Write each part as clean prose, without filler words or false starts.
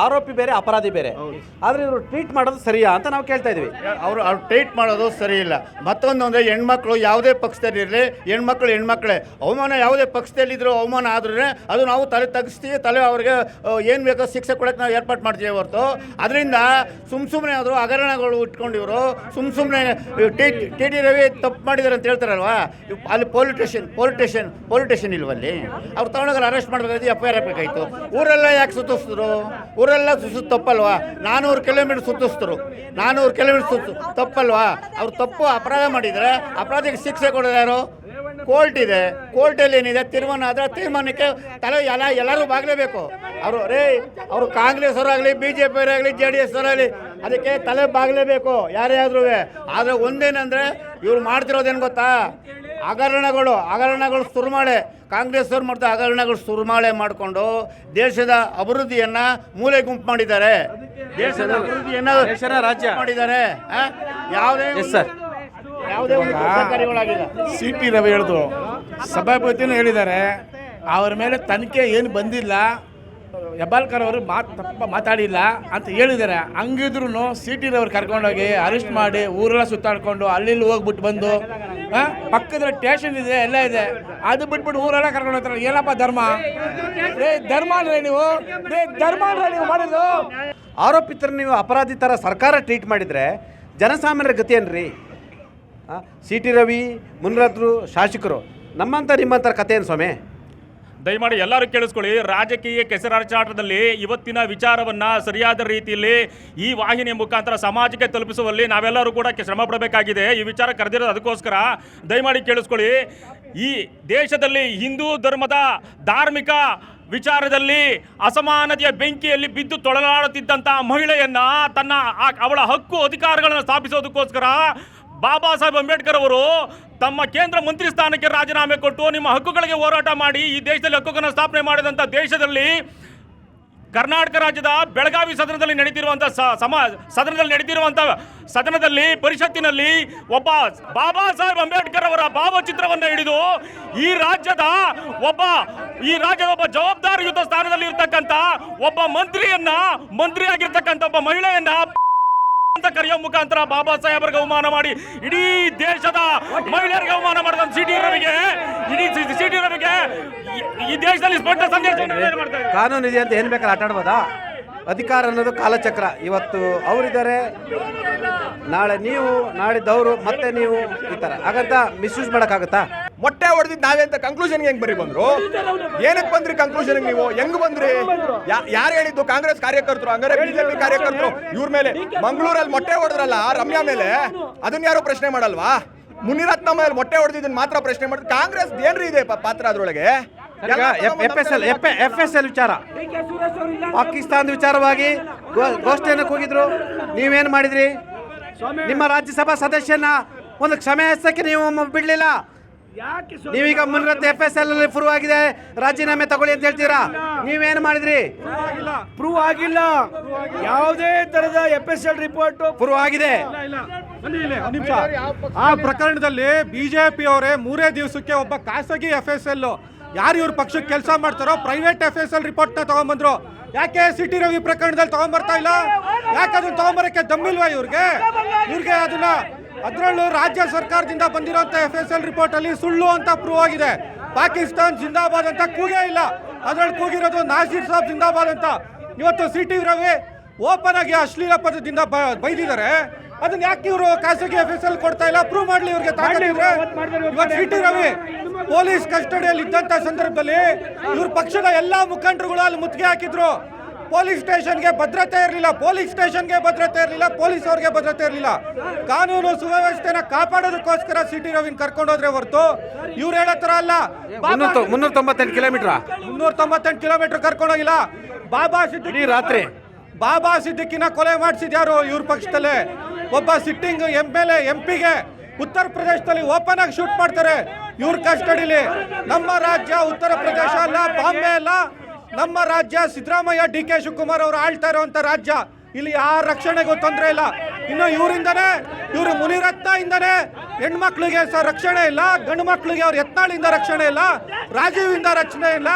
ಆರೋಪಿ ಬೇರೆ ಅಪರಾಧಿ ಬೇರೆ, ಆದ್ರೆ ಇವರು ಟ್ರೀಟ್ ಮಾಡೋದು ಸರಿಯಾ ಅಂತ ನಾವು ಕೇಳ್ತಾ ಇದೀವಿ. ಅವ್ರು ಟ್ರೀಟ್ ಮಾಡೋದು ಸರಿ ಇಲ್ಲ. ಮತ್ತೊಂದು ಅಂದರೆ ಹೆಣ್ಮಕ್ಳು ಯಾವುದೇ ಪಕ್ಷದಲ್ಲಿರಲಿ, ಹೆಣ್ಮಕ್ಳೇ ಅವಮಾನ ಯಾವುದೇ ಪಕ್ಷದಲ್ಲಿದ್ದರೂ ಅವಮಾನ ಆದ್ರೆ ಅದು ನಾವು ತಲೆ ತಗ್ಸ್ತೀವಿ, ತಲೆ ಅವ್ರಿಗೆ ಏನು ಬೇಕೋ ಶಿಕ್ಷೆ ಕೊಡೋಕ್ಕೆ ನಾವು ಏರ್ಪಾಡು ಮಾಡ್ತೀವಿ ಹೊರತು ಅದರಿಂದ ಸುಮ್ಮನೆ ಆದರೂ ಹಗರಣಗಳು ಇಟ್ಕೊಂಡಿವರು ಸುಮ್ಮನೆ ಟಿ ಟಿ ರವಿ ತಪ್ಪು ಮಾಡಿದ್ದಾರೆ ಅಂತ ಹೇಳ್ತಾರಲ್ವಾ, ಅಲ್ಲಿ ಪೊಲಿಟಿಷಿಯನ್ ಇಲ್ವಲ್ಲಿ ಅವ್ರು ತಗೊಂಡೋಗಿ ಅರೆಸ್ಟ್ ಮಾಡಬೇಕಾಯ್ತು, ಎಫ್ ಐ ಆರ್ ಹಾಕಬೇಕಾಯ್ತು. ಊರೆಲ್ಲ ಯಾಕೆ ಸುತ್ತಿಸಿದ್ರು? ಊರೆಲ್ಲ ತಪ್ಪಲ್ವಾ? 400 ಕಿಲೋಮೀಟರ್ ಸುತ್ತಿಸಿದ್ರು, 400 ಕಿಲೋಮೀಟರ್ ತಪ್ಪಲ್ವಾ? ಅವ್ರು ತಪ್ಪು ಅಪರಾಧ ಮಾಡಿದರೆ ಅಪರಾಧಕ್ಕೆ ಶಿಕ್ಷೆ ಕೊಡೋದು ಯಾರು? ಕೋರ್ಟ್ ಇದೆ. ಕೋರ್ಟಲ್ಲಿ ಏನಿದೆ ತೀರ್ಮಾನ ಆದರೆ ತೀರ್ಮಾನಕ್ಕೆ ಎಲ್ಲರೂ ಬಾಗಲೇಬೇಕು. ಅವರು ಕಾಂಗ್ರೆಸ್ ಅವರಾಗಲಿ, BJP ಅವರಾಗಲಿ, JDS ಅವರಾಗಲಿ ಅದಕ್ಕೆ ತಲೆ ಬಾಗಲೇಬೇಕು ಯಾರೇ ಆದ್ರೂ. ಆದರೆ ಒಂದೇನಂದರೆ ಇವ್ರು ಮಾಡ್ತಿರೋದೇನು ಗೊತ್ತಾ? ಹಗರಣಗಳು ಸುರುಮಾಳೆ. ಕಾಂಗ್ರೆಸ್ ಅವ್ರು ಮಾಡ್ತಾ ಹಗರಣಗಳು ಸುರುಮಾಳೆ ಮಾಡಿಕೊಂಡು ದೇಶದ ಅಭಿವೃದ್ಧಿಯನ್ನು ಮೂಲೆ ಗುಂಪು ಮಾಡಿದ್ದಾರೆ. ದೇಶದ ಅಭಿವೃದ್ಧಿಯನ್ನು ರಾಜ್ಯ ಮಾಡಿದ್ದಾರೆ. ಯಾವುದೇ ಒಂದು ಕಾರ್ಯಗಳಾಗಿಲ್ಲ. CT ರವಿ ಹೇಳಿದ್ರು, ಸಭಾಪತಿನೂ ಹೇಳಿದ್ದಾರೆ, ಅವ್ರ ಮೇಲೆ ತನಿಖೆ ಏನು ಬಂದಿಲ್ಲ, ಹೆಬ್ಬಾಳ್ಕರ್ ಅವರು ತಪ್ಪ ಮಾತಾಡಿಲ್ಲ ಅಂತ ಹೇಳಿದ್ದಾರೆ. ಹಂಗಿದ್ರು CT ರವ್ರು ಕರ್ಕೊಂಡೋಗಿ ಅರೆಸ್ಟ್ ಮಾಡಿ ಊರೆಲ್ಲ ಸುತ್ತಾಡ್ಕೊಂಡು ಅಲ್ಲಿ ಹೋಗ್ಬಿಟ್ಟು ಬಂದು ಪಕ್ಕದ ಸ್ಟೇಷನ್ ಇದೆ, ಎಲ್ಲ ಇದೆ, ಅದು ಬಿಟ್ಬಿಟ್ಟು ಊರೆಲ್ಲ ಕರ್ಕೊಂಡು ಹೋಗ್ತಾರೆ. ಏನಪ್ಪ ಧರ್ಮ? ಧರ್ಮ ಅಂದ್ರೆ ನೀವು ಮಾಡಿದ್ರು. ಆರೋಪಿತರ ನೀವು ಅಪರಾಧಿ ಥರ ಸರ್ಕಾರ ಟ್ರೀಟ್ ಮಾಡಿದರೆ ಜನಸಾಮಾನ್ಯರ ಗತಿ ಏನ್ರಿ? CT ರವಿ, ಮುನಿರತ್ರು, ಶಾಸಕರು, ನಿಮ್ಮಂಥರ ಕಥೆ ಏನು ಸ್ವಾಮಿ? ದಯಮಾಡಿ ಎಲ್ಲರೂ ಕೇಳಿಸ್ಕೊಳ್ಳಿ. ರಾಜಕೀಯ ಕೆಸರಾಚಾಟದಲ್ಲಿ ಇವತ್ತಿನ ವಿಚಾರವನ್ನು ಸರಿಯಾದ ರೀತಿಯಲ್ಲಿ ಈ ವಾಹಿನಿಯ ಮುಖಾಂತರ ಸಮಾಜಕ್ಕೆ ತಲುಪಿಸುವಲ್ಲಿ ನಾವೆಲ್ಲರೂ ಕೂಡ ಶ್ರಮ ಪಡಬೇಕಾಗಿದೆ. ಈ ವಿಚಾರ ಕರೆದಿರೋದು ಅದಕ್ಕೋಸ್ಕರ. ದಯಮಾಡಿ ಕೇಳಿಸ್ಕೊಳ್ಳಿ. ಈ ದೇಶದಲ್ಲಿ ಹಿಂದೂ ಧರ್ಮದ ಧಾರ್ಮಿಕ ವಿಚಾರದಲ್ಲಿ ಅಸಮಾನತೆಯ ಬೆಂಕಿಯಲ್ಲಿ ಬಿದ್ದು ತೊಳಲಾಡುತ್ತಿದ್ದಂಥ ಮಹಿಳೆಯನ್ನ ಅವಳ ಹಕ್ಕು ಅಧಿಕಾರಗಳನ್ನು ಸ್ಥಾಪಿಸೋದಕ್ಕೋಸ್ಕರ ಬಾಬಾ ಸಾಹೇಬ್ ಅಂಬೇಡ್ಕರ್ ಅವರು ತಮ್ಮ ಕೇಂದ್ರ ಮಂತ್ರಿ ಸ್ಥಾನಕ್ಕೆ ರಾಜೀನಾಮೆ ಕೊಟ್ಟು ನಿಮ್ಮ ಹಕ್ಕುಗಳಿಗೆ ಹೋರಾಟ ಮಾಡಿ ಈ ದೇಶದಲ್ಲಿ ಹಕ್ಕುಗಳನ್ನು ಸ್ಥಾಪನೆ ಮಾಡಿದಂಥ ದೇಶದಲ್ಲಿ ಕರ್ನಾಟಕ ರಾಜ್ಯದ ಬೆಳಗಾವಿ ಸದನದಲ್ಲಿ ಸದನದಲ್ಲಿ ಪರಿಷತ್ತಿನಲ್ಲಿ ಒಬ್ಬ ಬಾಬಾ ಸಾಹೇಬ್ ಅಂಬೇಡ್ಕರ್ ಅವರ ಭಾವಚಿತ್ರವನ್ನು ಹಿಡಿದು ಈ ರಾಜ್ಯದ ಒಬ್ಬ ಜವಾಬ್ದಾರಿಯುತ ಸ್ಥಾನದಲ್ಲಿ ಇರ್ತಕ್ಕಂಥ ಒಬ್ಬ ಮಂತ್ರಿ ಆಗಿರ್ತಕ್ಕಂಥ ಒಬ್ಬ ಮಹಿಳೆಯನ್ನ ಅಂತ ಕರೆಯೋ ಮುಖಾಂತರ ಬಾಬಾ ಸಾಹೇಬರಿಗೆ ಅವಮಾನ ಮಾಡಿ ಇಡೀ ದೇಶದ ಮಹಿಳೆಯರಿಗೆ ಅವಮಾನ ಮಾಡಿದ CT ರವಿಗೆ ಈ ದೇಶದಲ್ಲಿ ಸ್ಪಷ್ಟ ಸಂದೇಶ. ಕಾನೂನು ಇದೆ ಅಂತ ಏನು ಬೇಕಾದ್ರೆ ಆಟ ಆಡ್ಬೋದಾ? ಅಧಿಕಾರ ಅನ್ನೋದು ಕಾಲಚಕ್ರ. ಇವತ್ತು ಅವರಿದ್ದಾರೆ, ನಾಳೆ ನೀವು, ನಾಳಿದ್ದವರು, ಮತ್ತೆ ನೀವು, ಈ ಥರ ಹಾಗಂತ ಮಿಸ್ಯೂಸ್ ಮಾಡೋಕ್ಕಾಗತ್ತಾ? ಮೊಟ್ಟೆ ಹೊಡೆದಿದ್ದು ನಾವೇ ಅಂತ ಕನ್ಕ್ಲೂಷನ್ಗೆ ಹೆಂಗ್ ಬಂದ್ರು? ಏನಕ್ಕೆ ಬಂದ್ರಿ ಕನ್ಕ್ಲೂಷನ್ಗೆ? ನೀವು ಹೆಂಗ್ ಬಂದ್ರಿ? ಯಾರು ಹೇಳಿದ್ದು? ಕಾಂಗ್ರೆಸ್ ಕಾರ್ಯಕರ್ತರು, ಹಂಗಾರೆ BJP ಕಾರ್ಯಕರ್ತರು ಇವ್ರ ಮೇಲೆ ಮಂಗಳೂರಲ್ಲಿ ಮೊಟ್ಟೆ ಹೊಡೆದ್ರಲ್ಲ ರಮ್ಯಾ ಮೇಲೆ, ಅದನ್ನ ಯಾರು ಪ್ರಶ್ನೆ ಮಾಡಲ್ವಾ? ಮುನಿರತ್ನ ಮೇಲೆ ಮೊಟ್ಟೆ ಹೊಡೆದಿದ್ದನ್ನ ಮಾತ್ರ ಪ್ರಶ್ನೆ ಮಾಡಿದ್ರೆ ಕಾಂಗ್ರೆಸ್ ಏನ್ರಿ ಇದೆ ಪಾತ್ರ ಅದ್ರೊಳಗೆ? FSL ವಿಚಾರ, ಪಾಕಿಸ್ತಾನದ ವಿಚಾರವಾಗಿ ಗೋಷ್ಠಿಯನ್ನು ಕೂಗಿದ್ರು, ನೀವೇನು ಮಾಡಿದ್ರಿ? ನಿಮ್ಮ ರಾಜ್ಯಸಭಾ ಸದಸ್ಯನ ಒಂದು ಕ್ಷಮೆ ಹಚ್ಚಕ್ಕೆ ನೀವು ಬಿಡಲಿಲ್ಲ. ನೀವೀಗ ಮುನಿರತ್ನ FSL ಅಲ್ಲಿ ಪ್ರೂವ್ ಆಗಿದೆ, ರಾಜೀನಾಮೆ ತಗೊಳ್ಳಿ ಅಂತ ಹೇಳ್ತೀರಾ. ನೀವೇನು ಮಾಡಿದ್ರಿ? ಪ್ರೂವ್ ಆಗಿಲ್ಲ. ಯಾವುದೇ ತರದ FSL ರಿಪೋರ್ಟ್ ಪ್ರೂವ್ ಆಗಿದೆ. ಆ ಪ್ರಕರಣದಲ್ಲಿ BJP ಅವರೇ 3 ದಿವಸಕ್ಕೆ ಒಬ್ಬ ಖಾಸಗಿ FSL ಯಾರು ಇವ್ರ ಪಕ್ಷಕ್ಕೆ ಕೆಲಸ ಮಾಡ್ತಾರೋ ಪ್ರೈವೇಟ್ FSL ರಿಪೋರ್ಟ್ನ ತಗೊಂಡ್ಬಂದ್ರು. ಯಾಕೆ CT ರವಿ ಪ್ರಕರಣದಲ್ಲಿ ತಗೊಂಡ್ಬರ್ತಾ ಇಲ್ಲ? ಯಾಕೆ ಅದನ್ನ ತಗೊಂಬರಕ್ಕೆ ದಮ್ಮಿಲ್ವಾ ಇವ್ರಿಗೆ? ಅದರಲ್ಲೂ ರಾಜ್ಯ ಸರ್ಕಾರದಿಂದ ಬಂದಿರೋಂಥ FSL ರಿಪೋರ್ಟ್ ಅಲ್ಲಿ ಸುಳ್ಳು ಅಂತ ಪ್ರೂವ್ ಆಗಿದೆ. ಪಾಕಿಸ್ತಾನ್ ಜಿಂದಾಬಾದ್ ಅಂತ ಕೂಗೇ ಇಲ್ಲ, ಅದ್ರಲ್ಲಿ ಕೂಗಿರೋದು ನಾಸೀರ್ ಸಾಬ್ ಜಿಂದಾಬಾದ್ ಅಂತ. ಇವತ್ತು CT ರವಿ ಓಪನ್ ಆಗಿ ಅಶ್ಲೀಲ ಪದದಿಂದ ಬೈದಿದ್ದಾರೆ. ಅದನ್ನ ಯಾಕೆ ಇವರು ಖಾಸಗಿ FSL ಕೊಡ್ತಾ ಇಲ್ಲ? ಪ್ರೂವ್ ಮಾಡ್ಲಿ ಇವ್ರಿಗೆ ತಾಕತ್ತಿದ್ರೆ. ಇವತ್ತು CT ರವಿ ಪೊಲೀಸ್ ಕಸ್ಟಡಿಯಲ್ಲಿ ಇದ್ದಂತ ಸಂದರ್ಭದಲ್ಲಿ ಇವ್ರ ಪಕ್ಷದ ಎಲ್ಲಾ ಮುಖಂಡರುಗಳು ಅಲ್ಲಿ ಮುತ್ತಿಗೆ ಹಾಕಿದ್ರು. ಪೊಲೀಸ್ ಸ್ಟೇಷನ್ಗೆ ಭದ್ರತೆ ಇರಲಿಲ್ಲ, ಪೊಲೀಸ್ ಅವ್ರಿಗೆ ಭದ್ರತೆ ಇರಲಿಲ್ಲ. ಕಾನೂನು ಸುವ್ಯವಸ್ಥೆನ ಕಾಪಾಡೋದಕ್ಕೋಸ್ಕರ CT ರವಿನ ಕರ್ಕೊಂಡೋದ್ರೆ ಹೊರತು ಇವ್ರು ಹೇಳೋ ತರ ಅಲ್ಲ. 398 ಕಿಲೋಮೀಟರ್ ಕರ್ಕೊಂಡೋಗಿಲ್ಲ. ಬಾಬಾ ಸಿದ್ದಿಕಿನ ಕೊಲೆ ಮಾಡಿಸಿದ್ಯಾರು? ಇವ್ರ ಪಕ್ಷದಲ್ಲೇ ಒಬ್ಬ ಸಿಟ್ಟಿಂಗ್ MLA MP-ಗೆ ಉತ್ತರ ಪ್ರದೇಶದಲ್ಲಿ ಓಪನ್ ಆಗಿ ಶೂಟ್ ಮಾಡ್ತಾರೆ ಇವ್ರ ಕಸ್ಟಡಿಲಿ. ನಮ್ಮ ರಾಜ್ಯ ಉತ್ತರ ಪ್ರದೇಶ ಅಲ್ಲ, ಬಾಂಬೆ ಅಲ್ಲ, ನಮ್ಮ ರಾಜ್ಯ ಸಿದ್ದರಾಮಯ್ಯ DK ಶಿವಕುಮಾರ್ ಅವರು ಆಳ್ತಾ ಇರುವಂತ ರಾಜ್ಯ. ಇಲ್ಲಿ ಯಾರ ರಕ್ಷಣೆಗೂ ತೊಂದರೆ ಇಲ್ಲ. ಇನ್ನು ಇವರಿಂದನೇ, ಇವರು ಮುನಿರತ್ನ ಇಂದನೇ ಹೆಣ್ಮಕ್ಳಿಗೆ ರಕ್ಷಣೆ ಇಲ್ಲ, ಗಂಡು ಮಕ್ಳಿಗೆ ಅವ್ರ ಯತ್ನಾಳಿಂದ ರಕ್ಷಣೆ ಇಲ್ಲ, ರಾಜೀವ್ ಇಂದ ರಕ್ಷಣೆ ಇಲ್ಲ,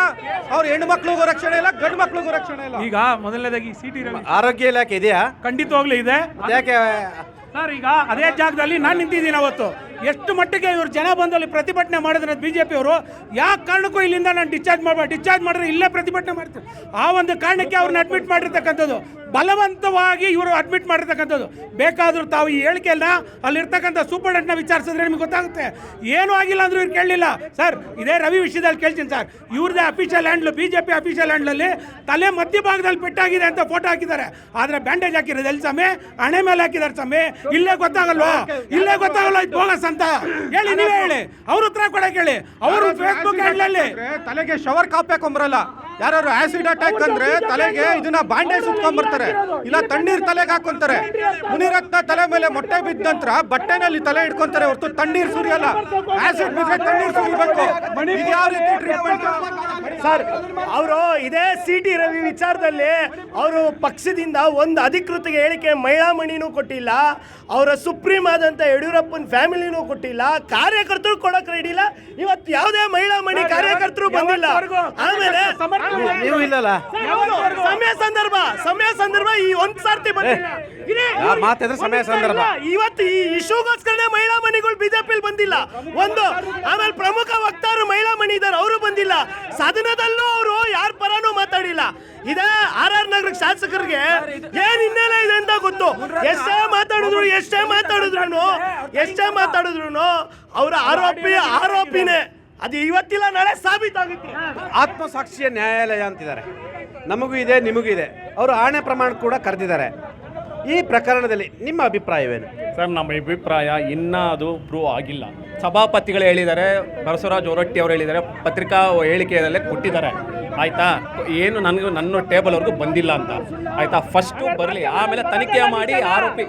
ಅವ್ರ ಹೆಣ್ಮಕ್ಳಿಗೂ ರಕ್ಷಣೆ ಇಲ್ಲ, ಗಂಡು ಮಕ್ಳಿಗೂ ರಕ್ಷಣೆ ಇಲ್ಲ. ಈಗ ಮೊದಲನೇದಾಗಿ ಸಿಟಿ ರವಿ ಆರೋಗ್ಯ ಇಲಾಖೆ ಇದೆಯಾ? ಖಂಡಿತವಾಗ್ಲೂ ಇದೆ ಯಾಕೆ ಸರ್. ಈಗ ಅದೇ ಜಾಗದಲ್ಲಿ ನಾನು ನಿಂತಿದ್ದೀನಿ ಅವತ್ತು. ಎಷ್ಟು ಮಟ್ಟಿಗೆ ಇವರು ಜನ ಬಂದು ಅಲ್ಲಿ ಪ್ರತಿಭಟನೆ ಮಾಡಿದ್ರೆ ಬಿಜೆಪಿ ಅವರು ಯಾವ ಕಾರಣಕ್ಕೂ ಇಲ್ಲಿಂದ ನಾನು ಡಿಸ್ಚಾರ್ಜ್ ಮಾಡಿದ್ರೆ ಇಲ್ಲೇ ಪ್ರತಿಭಟನೆ ಮಾಡ್ತಾರೆ. ಆ ಒಂದು ಕಾರಣಕ್ಕೆ ಅವ್ರನ್ನ ಅಡ್ಮಿಟ್ ಮಾಡಿರ್ತಕ್ಕಂಥದ್ದು, ಬಲವಂತವಾಗಿ ಇವರು ಅಡ್ಮಿಟ್ ಮಾಡಿರ್ತಕ್ಕಂಥದ್ದು. ಬೇಕಾದರೂ ತಾವು ಈ ಹೇಳಿಕೆಯನ್ನ ಅಲ್ಲಿರ್ತಕ್ಕಂಥ ಸೂಪರ್ಡೆಂಟ್ನ ವಿಚಾರಿಸಿದ್ರೆ ನಿಮ್ಗೆ ಗೊತ್ತಾಗುತ್ತೆ. ಏನೂ ಆಗಿಲ್ಲ ಅಂದ್ರೂ ಇವ್ರು ಕೇಳಲಿಲ್ಲ ಸರ್. ಇದೇ ರವಿ ವಿಷಯದಲ್ಲಿ ಕೇಳ್ತೀನಿ ಸರ್. ಇವ್ರದ್ದೇ ಅಫಿಷಿಯಲ್ ಹ್ಯಾಂಡ್ಲು, ಬಿಜೆಪಿ ಅಫಿಷಿಯಲ್ ಹ್ಯಾಂಡ್ಲಲ್ಲಿ ತಲೆ ಮಧ್ಯಭಾಗದಲ್ಲಿ ಪೆಟ್ಟಾಗಿದೆ ಅಂತ ಫೋಟೋ ಹಾಕಿದ್ದಾರೆ. ಆದರೆ ಬ್ಯಾಂಡೇಜ್ ಹಾಕಿರೋದು ಎಲ್ಲಿ ಸಮಯ? ಹಣೆ ಮೇಲೆ ಹಾಕಿದ್ದಾರೆ ಸಮಯ. ಇಲ್ಲೇ ಗೊತ್ತಾಗಲ್ವಾ? ಇಲ್ಲೇ ಗೊತ್ತಾಗಲ್ಲ ಇದು ಬೋಗಸ್ ಅಂತ ಹೇಳಿ, ನೀವೇ ಹೇಳಿ, ಅವ್ರ ಉತ್ತರ ಕೊಡಕ್ಕೆ ಹೇಳಿ. ಅವರು ಫೇಸ್ಬುಕ್ ಹ್ಯಾಂಡ್ಲಲ್ಲಿ ತಲೆಗೆ ಶವರ್ ಕಾಪಾಕೊಂಬರಲ್ಲ. ಯಾರು ಆಸಿಡ್ ಅಟ್ಯಾಕ್ ಅಂದ್ರೆ ತಲೆಗೆ ಇದನ್ನ ಬ್ಯಾಂಡೇಜ್ ಸುತ್ಕೊಂಡ್ಬರ್ತಾರೆ, ಇಲ್ಲ ತಣ್ಣೀರ್ ತಲೆಗೆ ಹಾಕೊಂತಾರೆ. ಮುನಿರತ್ನ ತಲೆ ಮೇಲೆ ಮೊಟ್ಟೆ ಬಿದ್ದ ನಂತರ ಬಟ್ಟೆನಲ್ಲಿ ತಲೆ ಇಟ್ಕೊಂತಾರೆ ಹೊರತು ತಣ್ಣೀರ್ ಸುರಿಯಲ್ಲ. ಆಸಿಡ್ ಬಿದ್ರೆ ತಣ್ಣೀರ್ ಸುರಿಬೇಕು. ಇದು ಯಾವ ರೀತಿ ಟ್ರೀಟ್ಮೆಂಟ್ ಸರ್? ಅವರು ಇದೇ ಸಿಟಿ ರವಿ ವಿಚಾರದಲ್ಲಿ ಅವರು ಪಕ್ಷದಿಂದ ಒಂದು ಅಧಿಕೃತ ಹೇಳಿಕೆ ಮಹಿಳಾ ಮಣಿನೂ ಕೊಟ್ಟಿಲ್ಲ, ಅವರ ಸುಪ್ರೀಂ ಆದಂಥ ಯಡಿಯೂರಪ್ಪನ ಫ್ಯಾಮಿಲಿನೂ ಕೊಟ್ಟಿಲ್ಲ, ಕಾರ್ಯಕರ್ತರು ಕೊಡಕ್ಕೆ ರೆಡಿ ಇಲ್ಲ. ಇವತ್ತು ಯಾವುದೇ ಮಹಿಳಾ ಮಣಿ ಕಾರ್ಯಕರ್ತರು ಬಂದಿಲ್ಲ. ಆಮೇಲೆ ನೀವು ಇಲ್ಲಲ್ಲ, ಸಮಯ ಸಂದರ್ಭ ಈ ಒಂದ್ ಸರ್ತಿ ಬಂದಿಲ್ಲ. ಮಾತಾಡಿದ್ರೆ ಸಮಯ ಸಂದರ್ಭ. ಇವತ್ತು ಈ ಇಶ್ಯೂಗೋಸ್ಕರನೇ ಮಹಿಳಾ ಮಣಿಗಳು ಬಿಜೆಪಿ ಬಂದಿಲ್ಲ. ಒಂದು ಆಮೇಲೆ ಪ್ರಮುಖ ವಕ್ತಾರರು ಮಹಿಳಾ ಮಣಿ ಇದ್ದಾರೆ, ಅವರು ಬಂದಿಲ್ಲ. ಸದನದಲ್ಲೂ ಅವರು ಯಾರ ಪರನೂ ಮಾತಾಡಿಲ್ಲ. ಇದೇ RR ನಗರ ಶಾಸಕರಿಗೆ ಏನ್ ಹಿನ್ನೆಲೆ ಇದೆ ಅಂತ ಗೊತ್ತು. ಎಷ್ಟೇ ಮಾತಾಡಿದ್ರು ಅವರ ಆರೋಪಿನೇ. ಅದು ಇವತ್ತಿಲ್ಲ ನಾಳೆ ಸಾಬೀತಾಗುತ್ತೆ. ಆತ್ಮಸಾಕ್ಷಿಯ ನ್ಯಾಯಾಲಯ ಅಂತಿದ್ದಾರೆ. ನಮಗೂ ಇದೆ, ನಿಮಗೂ ಇದೆ. ಅವರು ಆಣೆ ಪ್ರಮಾಣ ಕೂಡ ಕರೆದಿದ್ದಾರೆ. ಈ ಪ್ರಕರಣದಲ್ಲಿ ನಿಮ್ಮ ಅಭಿಪ್ರಾಯವೇನು? ಸರ್, ನಮ್ಮ ಅಭಿಪ್ರಾಯ ಇನ್ನೂ ಅದು ಪ್ರೂವ್ ಆಗಿಲ್ಲ. ಸಭಾಪತಿಗಳು ಹೇಳಿದ್ದಾರೆ, ಬಸವರಾಜ್ ಹೊರಟ್ಟಿ ಅವರು ಹೇಳಿದ್ದಾರೆ, ಪತ್ರಿಕಾ ಹೇಳಿಕೆಯಲ್ಲೇ ಕೊಟ್ಟಿದ್ದಾರೆ. ಆಯಿತಾ, ಏನು ನನ್ನ ಟೇಬಲ್ವರೆಗೂ ಬಂದಿಲ್ಲ ಅಂತ. ಆಯಿತಾ, ಫಸ್ಟು ಬರಲಿ, ಆಮೇಲೆ ತನಿಖೆ ಮಾಡಿ ಆರೋಪಿ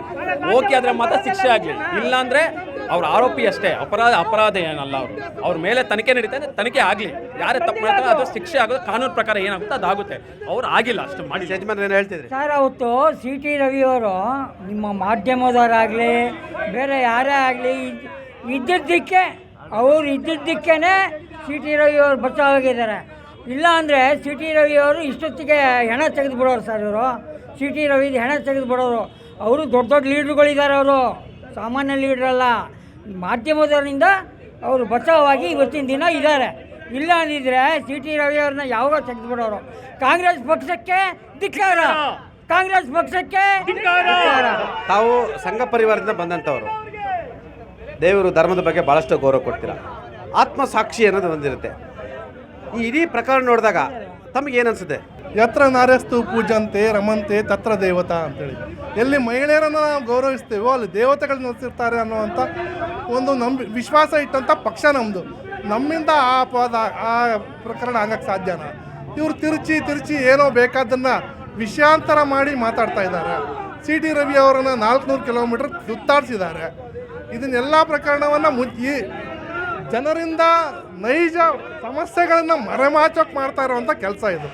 ಓಕೆ ಆದರೆ ಮಾತ್ರ ಶಿಕ್ಷೆ ಆಗಲಿ. ಇಲ್ಲಾಂದರೆ ಅವ್ರ ಆರೋಪಿ ಅಷ್ಟೇ, ಅಪರಾಧ ಏನಲ್ಲ. ಅವ್ರ ಮೇಲೆ ತನಿಖೆ ನಡೀತಾರೆ, ತನಿಖೆ ಆಗಲಿ. ಯಾರೇ ತಪ್ಪು ಮಾಡ್ತಾರೆ ಅದು ಶಿಕ್ಷೆ ಆಗೋದು, ಕಾನೂನು ಪ್ರಕಾರ ಏನಾಗುತ್ತೆ ಅದಾಗುತ್ತೆ. ಅವ್ರು ಆಗಿಲ್ಲ ಅಷ್ಟು ಮಾಡಿ. ಯಜಮಾನ್ ಏನು ಹೇಳ್ತಿದ್ರಿ ಸರ್? ಅವತ್ತು ಸಿಟಿ ರವಿಯವರು ನಿಮ್ಮ ಮಾಧ್ಯಮದವರಾಗಲಿ ಬೇರೆ ಯಾರೇ ಆಗಲಿ ಇದ್ದಿದ್ದಕ್ಕೆ ಸಿಟಿ ರವಿಯವರು ಬಚಾವಾಗಿದ್ದಾರೆ. ಇಲ್ಲ ಅಂದರೆ ಸಿಟಿ ರವಿಯವರು ಇಷ್ಟೊತ್ತಿಗೆ ಹೆಣ ತೆಗೆದುಬಿಡೋರು ಸರ್. ಇವರು ಸಿಟಿ ರವಿದು ಹೆಣ ತೆಗೆದುಬಿಡೋರು. ಅವರು ದೊಡ್ಡ ದೊಡ್ಡ ಲೀಡ್ರುಗಳಿದ್ದಾರೆ. ಅವರು ಸಾಮಾನ್ಯ ಲೀಡ್ರಲ್ಲ. ಮಾಧ್ಯಮದವರಿಂದ ಅವರು ಬಚಾವಾಗಿ ಇವತ್ತಿನ ದಿನ ಇದ್ದಾರೆ. ಇಲ್ಲ ಅಂದಿದ್ರೆ ಸಿಟಿ ರವಿಯವ್ರನ್ನ ಯಾವಾಗ ತೆಗೆದುಬಿಡೋರು. ಕಾಂಗ್ರೆಸ್ ಪಕ್ಷಕ್ಕೆ ಧಿಕ್ಕಾರ, ಕಾಂಗ್ರೆಸ್ ಪಕ್ಷಕ್ಕೆ ಧಿಕ್ಕಾರ. ತಾವು ಸಂಘ ಪರಿವಾರದಿಂದ ಬಂದಂಥವ್ರು, ದೇವರು ಧರ್ಮದ ಬಗ್ಗೆ ಭಾಳಷ್ಟು ಗೌರವ ಕೊಡ್ತೀರಾ. ಆತ್ಮಸಾಕ್ಷಿ ಅನ್ನೋದು ಒಂದಿರುತ್ತೆ. ಈ ಇಡೀ ಪ್ರಕರಣ ನೋಡಿದಾಗ ತಮಗೇನು ಅನಿಸುತ್ತೆ? ಯತ್ರ ನಾರ್ಯಸ್ತು ಪೂಜಂತೆ ರಮಂತೆ ತತ್ರ ದೇವತಾ ಅಂತೇಳಿ, ಎಲ್ಲಿ ಮಹಿಳೆಯರನ್ನು ನಾವು ಗೌರವಿಸ್ತೇವೋ ಅಲ್ಲಿ ದೇವತೆಗಳು ನೆಲೆಸಿರ್ತಾರೆ ಅನ್ನುವಂಥ ಒಂದು ವಿಶ್ವಾಸ ಇಟ್ಟಂಥ ಪಕ್ಷ ನಮ್ಮದು. ನಮ್ಮಿಂದ ಆ ಪ್ರಕರಣ ಆಗಕ್ಕೆ ಸಾಧ್ಯನಾ? ಇವರು ತಿರುಚಿ ಏನೋ ಬೇಕಾದನ್ನು ವಿಷಯಾಂತರ ಮಾಡಿ ಮಾತಾಡ್ತಾ ಇದ್ದಾರೆ. ಸಿಟಿ ರವಿ ಅವರನ್ನು 400 ಕಿಲೋಮೀಟರ್ ಸುತ್ತಾಡಿಸಿದ್ದಾರೆ. ಇದನ್ನೆಲ್ಲ ಪ್ರಕರಣವನ್ನು ಈ ಜನರಿಂದ ನೈಜ ಸಮಸ್ಯೆಗಳನ್ನು ಮರೆಮಾಚೋಕೆ ಮಾಡ್ತಾ ಇರುವಂಥ ಕೆಲಸ ಇದು.